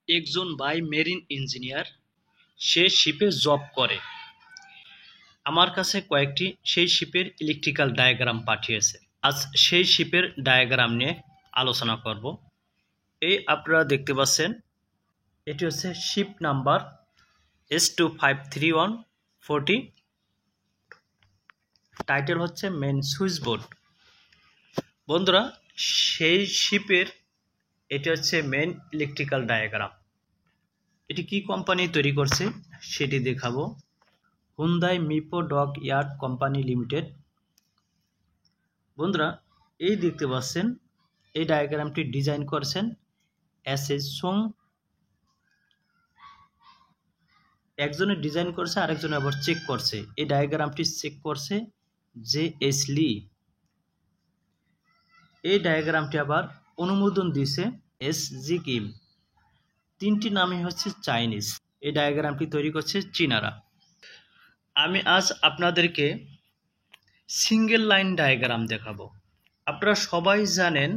একজন ভাই marine engineer, সে শিপে জব করে। আমার কাছে কয়েকটি সেই শিপের ইলেকট্রিক্যাল ডায়াগ্রাম পাঠিয়েছে। আজ সেই শিপের ডায়াগ্রাম নিয়ে আলোচনা করব। এই আপনারা দেখতে পাচ্ছেন, এটি হচ্ছে শিপ নাম্বার S253140। টাইটেল হচ্ছে মেন সুইচ বোর্ড। বন্ধুরা, সেই শিপের এটি হচ্ছে মেন ইলেকট্রিক্যাল ডায়াগ্রাম। এটি কি কোম্পানি তৈরি করছে সেটি দেখাবো। Hyundai Mipo dockyard company limited. বন্ধুরা, এই দেখতে পাচ্ছেন, এই ডায়াগ্রামটি ডিজাইন করেছেন এস সোং। একজনে ডিজাইন করছে, আরেকজনে আবার চেক করছে। এই ডায়াগ্রামটি চেক করছে JS লি। এই ডায়াগ্রামটি আবার অনুমোদন দিয়েছে SG কিম। তিনটি নামই হচ্ছে চাইনিজ। এই ডায়াগ্রামটি তৈরি করছে চীনারা। আমি আজ আপনাদেরকে সিঙ্গেল লাইন ডায়াগ্রাম দেখাবো। আপনারা সবাই জানেন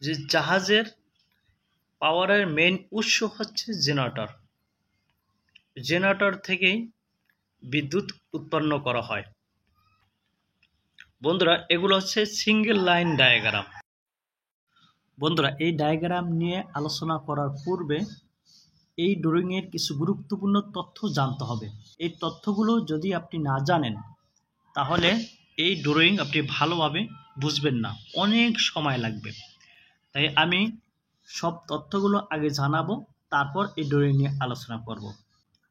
যে জাহাজের পাওয়ারের মেইন উৎস হচ্ছে জেনারেটর। জেনারেটর থেকেই বিদ্যুৎ উৎপন্ন করা হয়। বন্ধুরা, এগুলো হচ্ছে সিঙ্গেল লাইন ডায়াগ্রাম। বন্ধুরা, এই ডায়াগ্রাম নিয়ে আলোচনা করার পূর্বে এই ড্রয়িংয়ের কিছু গুরুত্বপূর্ণ তথ্য জানতে হবে। এই তথ্যগুলো যদি আপনি না জানেন, তাহলে এই ড্রয়িং আপনি ভালোভাবে বুঝবেন না, অনেক সময় লাগবে। তাই আমি সব তথ্যগুলো আগে জানাবো, তারপর এই ড্রয়িং নিয়ে আলোচনা করব।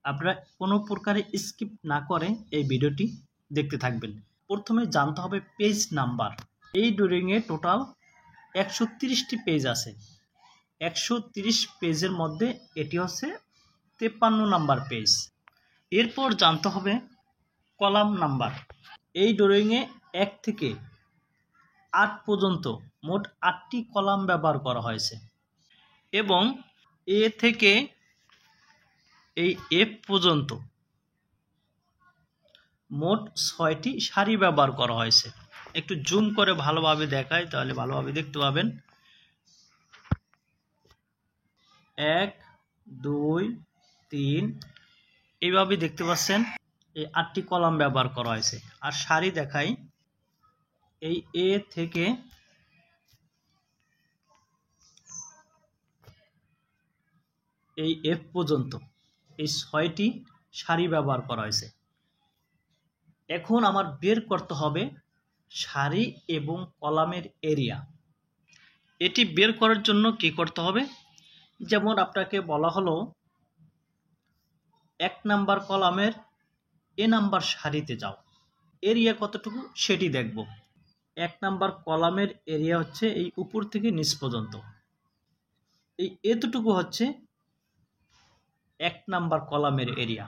আপনারা কোনো প্রকারে স্কিপ না করে এই ভিডিওটি দেখতে থাকবেন। প্রথমে জানতে হবে পেজ নাম্বার। এই ড্রয়িংয়ে টোটাল 130টি পেজ আছে। 130 পেজের মধ্যে এটি হচ্ছে 53 নাম্বার পেজ। এরপর জানতে হবে কলাম নাম্বার। এই ড্রয়িংয়ে 1 থেকে 8 পর্যন্ত মোট 8টি কলাম ব্যবহার করা হয়েছে এবং এ থেকে এই F পর্যন্ত মোট 6টি সারি ব্যবহার করা হয়েছে। একটু জুম করে ভালোভাবে দেখাই, তাহলে ভালোভাবে দেখতে পাবেন। 1 2 3 এইভাবে দেখতে পাচ্ছেন। এই 8টি কলাম ব্যবহার করা হয়েছে। আর সারি দেখাই, এই A থেকে এই F পর্যন্ত এই 6টি সারি ব্যবহার করা হয়েছে। এখন আমার বের করতে হবে সারি এবং কলামের এরিয়া। এটি বের করার জন্য কি করতে হবে? যেমন আপনাকে বলা হলো 1 নাম্বার কলামের A নাম্বার সারিতে যাও, এরিয়া কতটুকু সেটি দেখব। 1 নাম্বার কলামের এরিয়া হচ্ছে এই উপর থেকে নিচ পর্যন্ত। এই এতটুকু হচ্ছে 1 নাম্বার কলামের এরিয়া।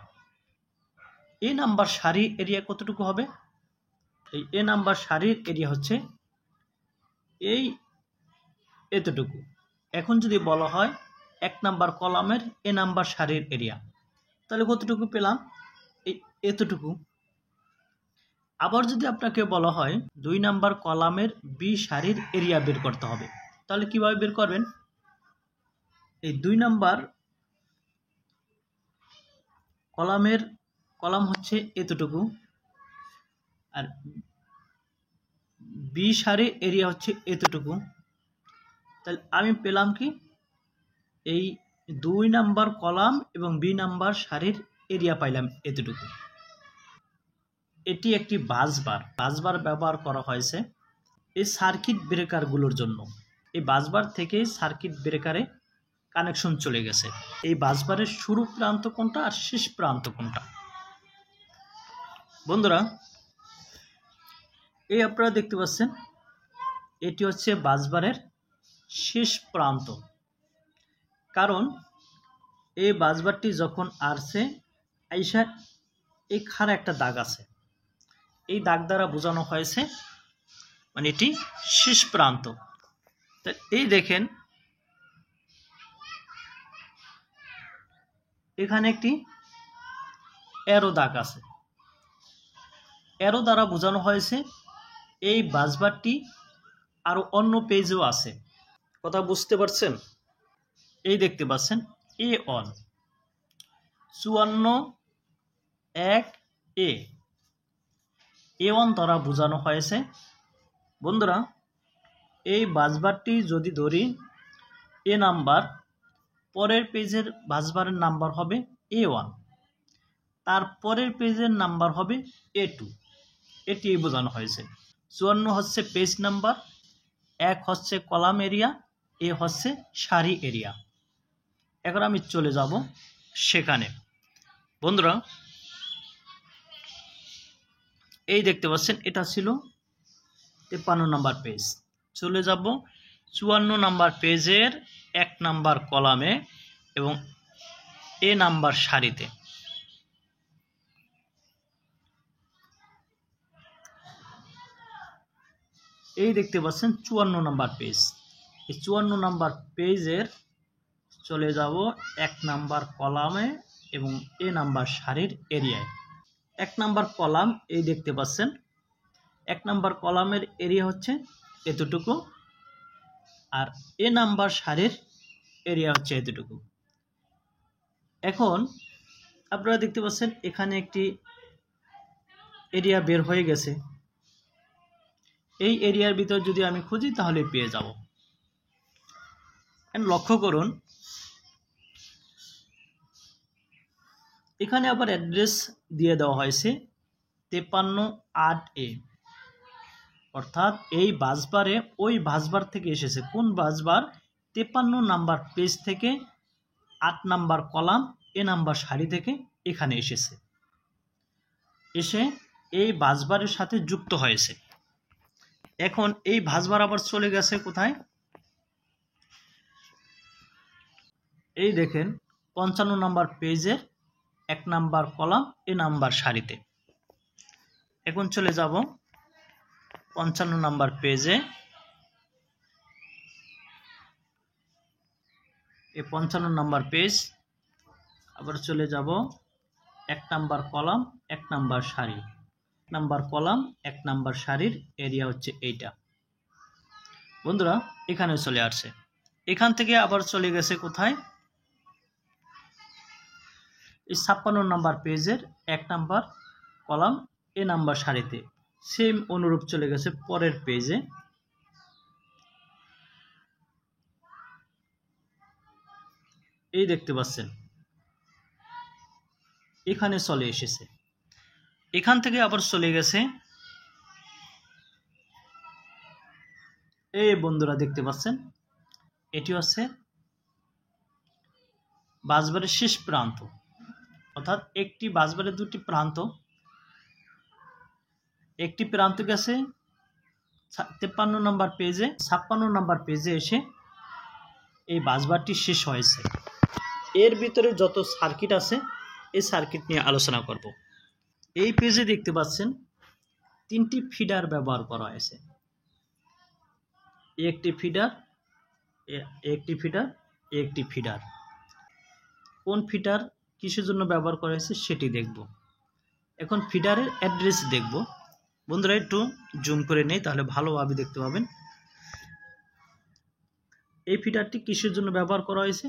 A নাম্বার সারির এরিয়া কতটুকু হবে? এই A নাম্বার সারির এরিয়া হচ্ছে এই এতটুকু। এখন যদি বলা হয় 1 নাম্বার কলামের A নাম্বার সারির এরিয়া, তাহলে কতটুকু পেলাম? এই এতটুকু। আবার যদি আপনাকে বলা হয় 2 নাম্বার কলামের B সারির এরিয়া বের করতে হবে, তাহলে কিভাবে বের করবেন? এই 2 নাম্বার কলাম হচ্ছে এতটুকু, আর B সারির এরিয়া হচ্ছে এতটুকু। তাহলে আমি পেলাম কি? এই 2 নাম্বার কলাম এবং B নাম্বার সারির এরিয়া পাইলাম এতটুকু। এটি একটি বাসবার ব্যবহার করা হয়েছে এই সার্কিট ব্রেকারগুলোর জন্য। এই বাসবার থেকে সার্কিট ব্রেকারে কানেকশন চলে গেছে। এই বাসবারের শুরু প্রান্ত কোনটা আর শেষ প্রান্ত কোনটা? বন্ধুরা, এই আপনারা দেখতে পাচ্ছেন, এটি হচ্ছে বাসবারের শেষ প্রান্ত। কারণ এই বাসবারটি যখন আসছে, আইসা এই খাড়া একটা দাগ আছে, এই দাগ দ্বারা বোঝানো হয়েছে মানে এটি শেষ প্রান্ত। তো এই দেখেন, এখানে একটি অ্যারো দাগ আছে। অ্যারো দ্বারা বোঝানো হয়েছে এই বাসবারটি আরো অন্য পেজেও আছে। কথা বুঝতে পারছেন? এই দেখতে পাচ্ছেন, A1 54 1 A1 দ্বারা বোঝানো হয়েছে। বন্ধুরা, এই বাসবারটি যদি ধরি এ নাম্বার, পরের পেজের বাসবারের নাম্বার হবে A1, তার পরের পেজের নাম্বার হবে A2, এটি বোঝানো হয়েছে। 54 হচ্ছে পেজ নাম্বার, 1 হচ্ছে কলাম এরিয়া, এ হচ্ছে সারি এরিয়া। এখন আমি চলে যাব সেখানে। বন্ধুরা, এই দেখতে পাচ্ছেন এটা ছিল 53 নাম্বার পেজ। চলে যাব 54 নাম্বার পেজের 1 নাম্বার কলামে এবং এ নাম্বার সারিতে। এই দেখতে পাচ্ছেন 54 নাম্বার পেজ। এই 54 নাম্বার পেজের চলে যাব 1 নাম্বার কলামে এবং এ নাম্বার সারির এরিয়ায়। 1 নাম্বার কলাম এই দেখতে পাচ্ছেন, 1 নাম্বার কলামের এরিয়া হচ্ছে এতটুকু, আর এ নাম্বার সারির এরিয়া হচ্ছে এতটুকু। এখন আপনারা দেখতে পাচ্ছেন এখানে একটি এরিয়া বের হয়ে গেছে। এই এরিয়ার ভিতর যদি আমি খুঁজি তাহলে পেয়ে যাব। লক্ষ্য করুন, এখানে আবার অ্যাড্রেস দিয়ে দেওয়া হয়েছে 53-8A, অর্থাৎ এই বাসবারে ওই বাসবার থেকে এসেছে। কোন বাসবার? 53 নাম্বার পেজ থেকে 8 নাম্বার কলাম এ নাম্বার সারি থেকে এখানে এসেছে, এসে এই বাসবারের সাথে যুক্ত হয়েছে। এখন এই বাসবার আবার চলে গেছে কোথায়? এই দেখেন 55 নাম্বার পেজের 1 নাম্বার কলাম এ নাম্বার সারিতে। এখন চলে যাব 55 নাম্বার পেজে। এই 55 নাম্বার পেজ, আবার চলে যাব 1 নাম্বার কলাম 1 নাম্বার সারি, নাম্বার কলাম 1 নাম্বার সারির এরিয়া হচ্ছে এইটা। বন্ধুরা, এখানে চলে আসছে। এখান থেকে আবার চলে গেছে কোথায়? এই 56 নাম্বার পেজের 1 নাম্বার কলাম এ নাম্বার সারিতে। সেম অনুরূপ চলে গেছে পরের পেজে। এই দেখতে পাচ্ছেন এখানে চলে এসেছে। এখান থেকে আবার চলে গেছে, এই বন্ধুরা দেখতে পাচ্ছেন এটি হচ্ছে বাসবারের শেষ প্রান্ত, অর্থাৎ একটি বাসবারের দুটি প্রান্ত। একটি প্রান্ত গেছে 53 নাম্বার পেজে, 56 নাম্বার পেজে এসে এই বাসবারটি শেষ হয়েছে। এর ভিতরে যত সার্কিট আছে এই সার্কিট নিয়ে আলোচনা করব। এই পেজে দেখতে পাচ্ছেন 3টি ফিডার ব্যবহার করা হয়েছে। একটি ফিডার, একটি ফিডার, একটি ফিডার। কোন ফিডার কিসের জন্য ব্যবহার করা হয়েছে সেটি দেখব। এখন ফিডারের অ্যাড্রেস দেখব। বন্ধুরা, একটু জুম করে নেই তাহলে ভালোভাবে দেখতে পাবেন। এই ফিডারটি কিসের জন্য ব্যবহার করা হয়েছে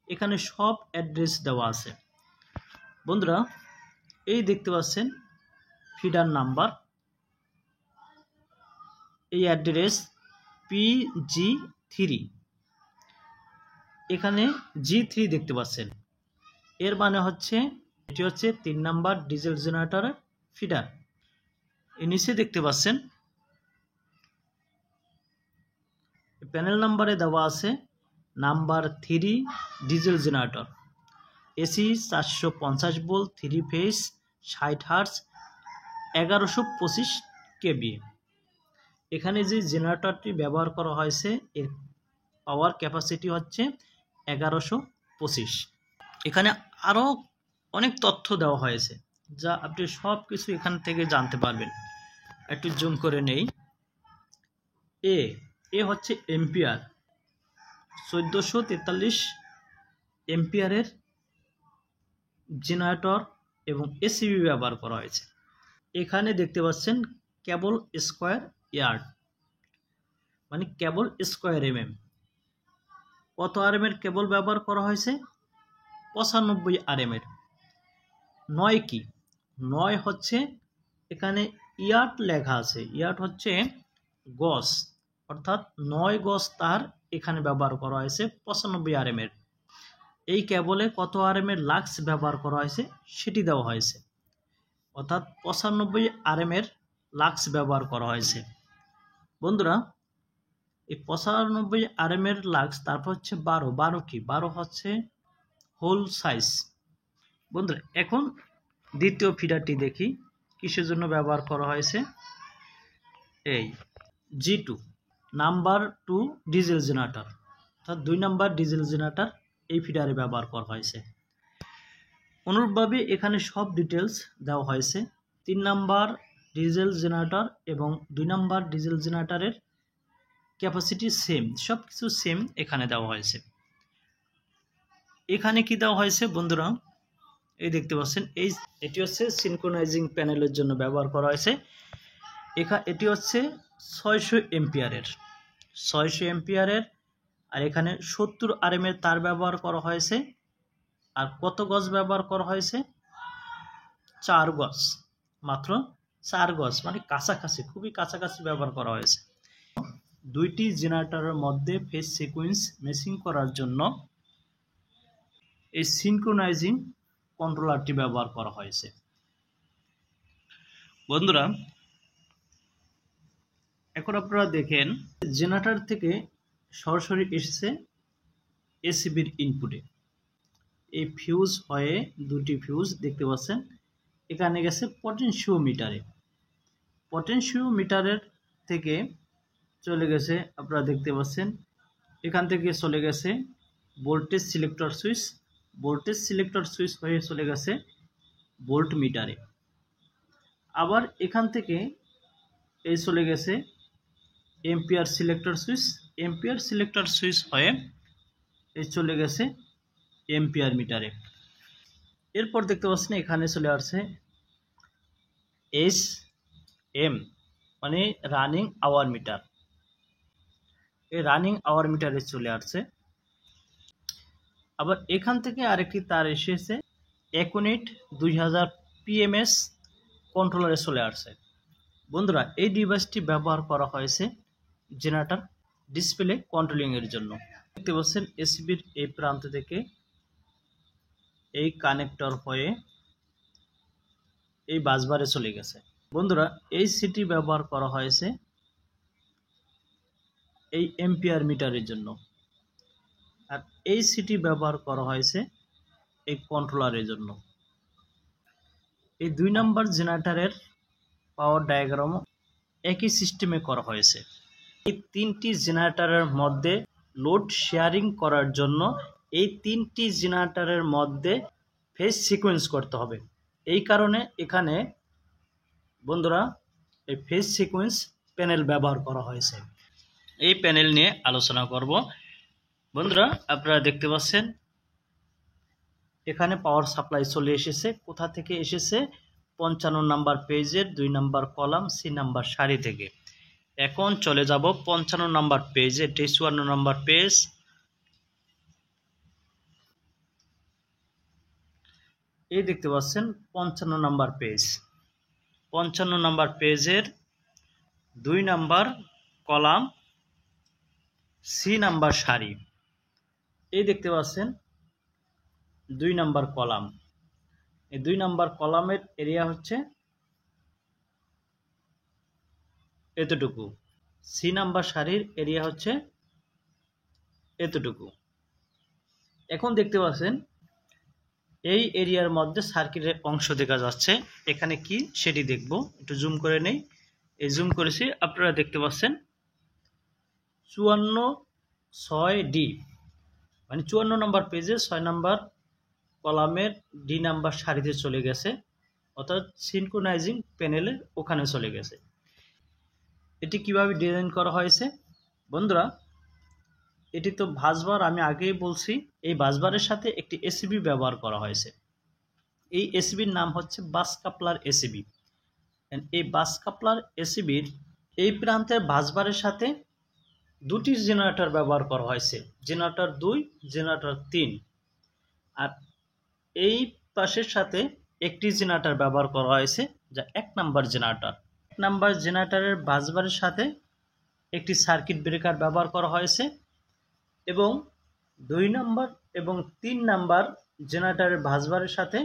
এখানে সব অ্যাড্রেস দেওয়া আছে। বন্ধুরা, এই দেখতে পাচ্ছেন ফিডার নাম্বার, এই অ্যাড্রেস PG3, এখানে G3 দেখতে পাচ্ছেন। এর মানে হচ্ছে এটি হচ্ছে 3 নাম্বার ডিজেল জেনারেটরের ফিডার। এর নিচে দেখতে পাচ্ছেন প্যানেল নাম্বারে দেওয়া আছে number 3 diesel generator, AC 450 volt 3 phase 60 hertz 1125 kVA। এখানে যে জেনারেটরটি ব্যবহার করা হয়েছে এর পাওয়ার ক্যাপাসিটি হচ্ছে 1125। এখানে আরও অনেক তথ্য দেওয়া হয়েছে যা আপনি সব কিছু এখান থেকে জানতে পারবেন। একটু জুম করে নেই। এ হচ্ছে এম্পিয়ার, 1443 এম্পিয়ারের জেনারেটর এবং এসিবি ব্যবহার করা হয়েছে। এখানে দেখতে পাচ্ছেন কেবল স্কোয়ার ইয়ার্ড, মানে কেবল স্কোয়ার mm। কত RM এর কেবল ব্যবহার করা হয়েছে 95 RM। 9 কি? 9 হচ্ছে এখানে ইয়ার্ড লেখা আছে, ইয়ার্ড হচ্ছে গজ, অর্থাৎ 9 গজ তার এখানে ব্যবহার করা হয়েছে 95 RM। এই কেবলে কত RM লাক্স ব্যবহার করা হয়েছে সেটি দেওয়া হয়েছে, অর্থাৎ 95 RM লাক্স ব্যবহার করা হয়েছে। বন্ধুরা এই 95 RM লাক্স, তারপর হচ্ছে 12 কি? 12 হচ্ছে হোল সাইজ। বন্ধুরা এখন দ্বিতীয় ফিডারটি দেখি কিসের জন্য ব্যবহার করা হয়েছে। এই G2 নাম্বার 2 ডিজেল জেনারেটর, অর্থাৎ 2 নাম্বার ডিজেল জেনারেটর এই ফিডারে ব্যবহার করা হয়েছে। অনুরূপভাবে এখানে সব ডিটেলস দেওয়া হয়েছে। 3 নাম্বার ডিজেল জেনারেটর এবং 2 নাম্বার ডিজেল জেনারেটরের ক্যাপাসিটি সেম, সব কিছু সেম এখানে দেওয়া হয়েছে। এখানে কি দেওয়া হয়েছে বন্ধুরা, এই দেখতে পাচ্ছেন, এটি হচ্ছে সিনক্রোনাইজিং প্যানেলের জন্য ব্যবহার করা হয়েছে। এটি হচ্ছে 600 এম্পিয়ারের, 600 এম্পিয়ারের, আর এখানে 70 RM তার ব্যবহার করা হয়েছে। আর কত গজ ব্যবহার করা হয়েছে? 4 গজ, মাত্র 4 গজ, মানে কাছাকাছি, খুবই কাছাকাছি ব্যবহার করা হয়েছে। দুইটি জেনারেটরের মধ্যে ফেজ সিকোয়েন্স ম্যাচিং করার জন্য এই সিনক্রোনাইজিং কন্ট্রোলারটি ব্যবহার করা হয়েছে। বন্ধুরা এখন আপনারা দেখেন জেনারেটর থেকে সরাসরি এসেছে এসিবির ইনপুটে। এই ফিউজ হয়ে দুটি ফিউজ দেখতে পাচ্ছেন এখানে গেছে পটেনশিওমিটারে। পটেনশিওমিটারের থেকে চলে গেছে, আপনারা দেখতে পাচ্ছেন এখান থেকে চলে গেছে voltage selector switch, voltage selector switch হয়ে চলে গেছে ভোল্ট মিটারে। আবার এখান থেকে এই চলে গেছে ampere selector switch, ampere selector switch হয়ে এই চলে গেছে এম্পিয়ার মিটারে। এরপর দেখতে পাচ্ছেন এখানে চলে আসছে SM, মানে রানিং আওয়ার মিটার। এই রানিং আওয়ার মিটারে চলে আসছে। আবার এখান থেকে আরেকটি তার এসেছে একনিট 2000 PMS কন্ট্রোলারে চলে আসছে। বন্ধুরা এই ডিভাইসটি ব্যবহার করা হয়েছে জেনারেটর ডিসপ্লে কন্ট্রোলিং এর জন্য। দেখতে পাচ্ছেন এসিবির এই প্রান্ত থেকে এই কানেক্টর হয়ে এই বাসবারে চলে গেছে। বন্ধুরা এই সিটি ব্যবহার করা হয়েছে এই এম্পিয়ার মিটারের জন্য, আর এই সিটি ব্যবহার করা হয়েছে এই কন্ট্রোলারের জন্য। এই 2 নাম্বার জেনারেটরের পাওয়ার ডায়াগ্রাম একই সিস্টেমে করা হয়েছে। এই 3টি জেনারেটরের মধ্যে লোড শেয়ারিং করার জন্য এই 3টি জেনারেটরের মধ্যে ফেজ সিকোয়েন্স করতে হবে। এই কারণে এখানে বন্ধুরা এই ফেজ সিকোয়েন্স প্যানেল ব্যবহার করা হয়েছে। এই প্যানেল নিয়ে আলোচনা করব। বন্ধুরা আপনারা দেখতে পাচ্ছেন এখানে পাওয়ার সাপ্লাই চলে এসেছে। কোথা থেকে এসেছে? 55 নাম্বার পেজের 2 নাম্বার কলাম সি নাম্বার সারি থেকে। এখন চলে যাব 55 নাম্বার পেজে, 54 নাম্বার পেজ। এই দেখতে পাচ্ছেন 55 নাম্বার পেজ। 55 নাম্বার পেজের 2 নাম্বার কলাম সি নাম্বার সারি। এই দেখতে পাচ্ছেন 2 নাম্বার কলাম। এই 2 নাম্বার কলামের এরিয়া হচ্ছে এতটুকু, সি নাম্বার সারির এরিয়া হচ্ছে এতটুকু। এখন দেখতে পাচ্ছেন এই এরিয়ার মধ্যে সার্কিটের অংশ দেখা যাচ্ছে। এখানে কি সেটি দেখব, একটু জুম করে নেই। এই জুম করেছি, আপনারা দেখতে পাচ্ছেন 54/6D, মানে 54 নাম্বার পেজে 6 নাম্বার কলামের ডি নাম্বার সারিতে চলে গেছে, অর্থাৎ সিনক্রোনাইজিং প্যানেলের ওখানে চলে গেছে। এটি কিভাবে ডিজাইন করা হয়েছে বন্ধুরা? এটি তো বাসবার, আমি আগেই বলছি এই বাসবারের সাথে একটি এসিবি ব্যবহার করা হয়েছে। এই এসিবির নাম হচ্ছে বাস কাপলার এসিবি। এই বাস কাপলার এসিবির এই প্রান্তের বাসবারের সাথে 2টি জেনারেটর ব্যবহার করা হয়েছে, জেনারেটর 2, জেনারেটর 3। আর এই পাশের সাথে একটি জেনারেটর ব্যবহার করা হয়েছে, যা 1 নাম্বার জেনারেটর। 1 নাম্বার জেনারেটরের বাসবারের সাথে একটি সার্কিট ব্রেকার ব্যবহার করা হয়েছে এবং 2 নাম্বার এবং 3 নাম্বার জেনারেটরের বাসবারের সাথে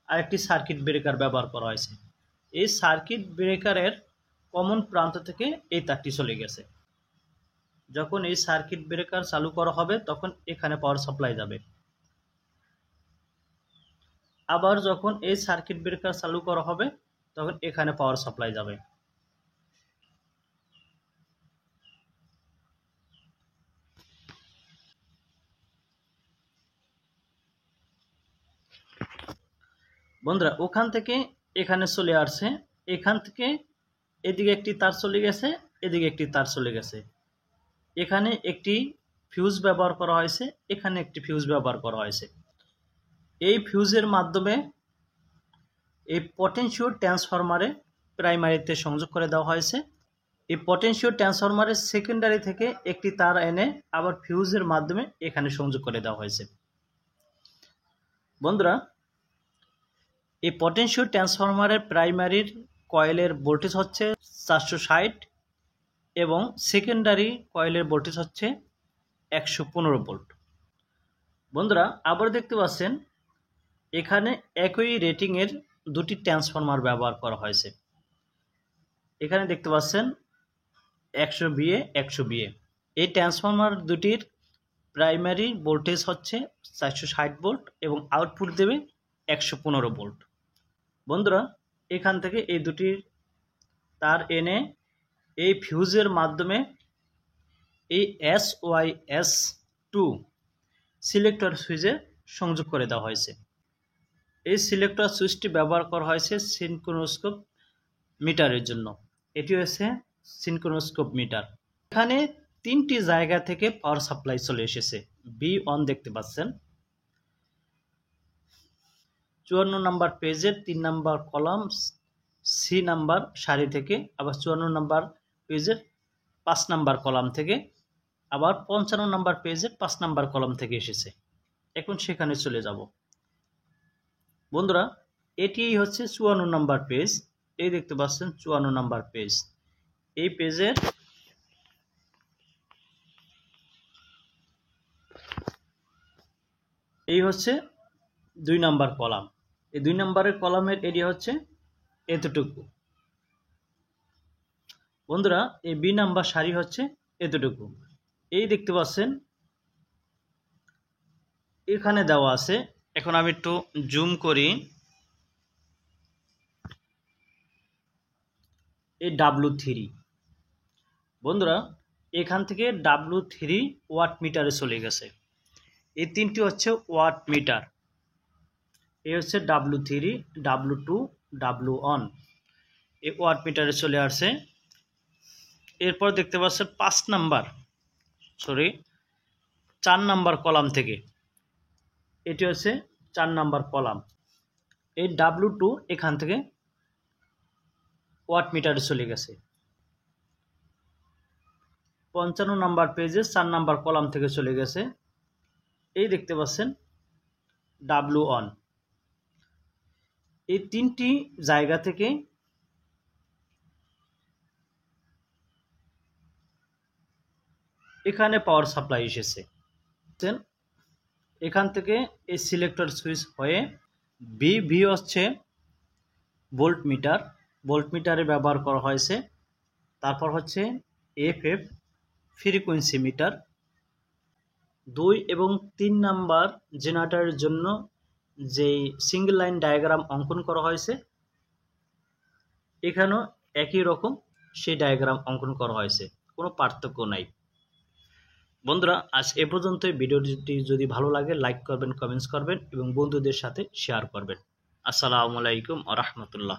আরেকটি সার্কিট ব্রেকার ব্যবহার করা হয়েছে। এই সার্কিট ব্রেকারের কমন প্রান্ত থেকে এই তারটি চলে গেছে। যখন এই সার্কিট ব্রেকার চালু করা হবে তখন এখানে পাওয়ার সাপ্লাই যাবে। আবার যখন এই সার্কিট ব্রেকার চালু করা হবে তখন এখানে পাওয়ার সাপ্লাই যাবে। বন্ধুরা, ওখান থেকে এখানে চলে আসছে, এখান থেকে এদিকে একটি তার চলে গেছে, এদিকে একটি তার চলে গেছে। এখানে একটি ফিউজ ব্যবহার করা হয়েছে, এখানে একটি ফিউজ ব্যবহার করা হয়েছে। এই ফিউজের মাধ্যমে এই পটেনশিও ট্রান্সফরমারে প্রাইমারিতে সংযোগ করে দেওয়া হয়েছে। এই পটেনশিও ট্রান্সফরমারের সেকেন্ডারি থেকে একটি তার এনে আবার ফিউজের মাধ্যমে এখানে সংযোগ করে দেওয়া হয়েছে। বন্ধুরা, এই পটেনশিও ট্রান্সফরমারের প্রাইমারির কয়েলের ভোল্টেজ হচ্ছে 460 এবং সেকেন্ডারি কয়েলের ভোল্টেজ হচ্ছে 115 ভোল্ট। বন্ধুরা, আবার দেখতে পাচ্ছেন এখানে একই রেটিংয়ের দুটি ট্রান্সফরমার ব্যবহার করা হয়েছে। এখানে দেখতে পাচ্ছেন 100 VA 100 VA। এই ট্রান্সফরমার দুটির প্রাইমারি ভোল্টেজ হচ্ছে 460 ভোল্ট এবং আউটপুট দেবে 115 ভোল্ট। বন্ধুরা, এখান থেকে এই দুটি তার এনে এই ফিউজের মাধ্যমে এই SYS2 সিলেক্টর সুইচে সংযোগ করে দেওয়া হয়েছে। এই সিলেক্টর সুইচটি ব্যবহার করা হয়েছে সিনক্রোনোস্কোপ মিটারের জন্য। এটি হচ্ছে সিনক্রোনোস্কোপ মিটার। এখানে 3টি জায়গা থেকে পাওয়ার সাপ্লাই চলে এসেছে। B1 দেখতে পাচ্ছেন 54 নাম্বার পেজের 3 নাম্বার কলাম C নাম্বার সারি থেকে, আবার 54 নাম্বার পেজের 5 নাম্বার কলাম থেকে, আবার 55 নাম্বার পেজের 5 নাম্বার কলাম থেকে এসেছে। এখন সেখানে চলে যাব। বন্ধুরা, এটি হচ্ছে 54 নাম্বার পেজ। এই দেখতে পাচ্ছেন 54 নাম্বার পেজ। এই পেজের এই হচ্ছে 2 নাম্বার কলাম। এই 2 নাম্বারের কলামের এরিয়া হচ্ছে এতটুকু। বন্ধুরা, এই B নাম্বার সারি হচ্ছে এতটুকু। এই দেখতে পাচ্ছেন এখানে দেওয়া আছে। এখন আমি একটু জুম করি। এই W3। বন্ধুরা, এখান থেকে W3 ওয়াট মিটারে চলে গেছে। এই 3টি হচ্ছে ওয়াট মিটার। এই হচ্ছে W3, W2, W1। এই ওয়াট মিটারে চলে আসছে। এরপর দেখতে পাচ্ছেন 4 নাম্বার কলাম থেকে, এটি হচ্ছে 4 নাম্বার কলাম। এই W2 এখান থেকে ওয়াট মিটারে চলে গেছে। 55 নাম্বার পেজে 4 নাম্বার কলাম থেকে চলে গেছে। এই দেখতে পাচ্ছেন W1। এই 3টি জায়গা থেকে এখানে পাওয়ার সাপ্লাই এসেছে। এখান থেকে এই সিলেক্টর সুইচ হয়ে BV হচ্ছে ভোল্ট মিটার, ভোল্ট মিটারে ব্যবহার করা হয়েছে। তারপর হচ্ছে FF ফ্রিকোয়েন্সি মিটার। 2 এবং 3 নাম্বার জেনারেটরের জন্য যেই সিঙ্গেল লাইন ডায়াগ্রাম অঙ্কন করা হয়েছে, এখানেও একই রকম সেই ডায়াগ্রাম অঙ্কন করা হয়েছে, কোনো পার্থক্য নাই। বন্ধুরা, আজ এ পর্যন্তই। ভিডিওটি যদি ভালো লাগে লাইক করবেন, কমেন্টস করবেন এবং বন্ধুদের সাথে শেয়ার করবেন। আসসালামু আলাইকুম ওয়া রাহমাতুল্লাহ।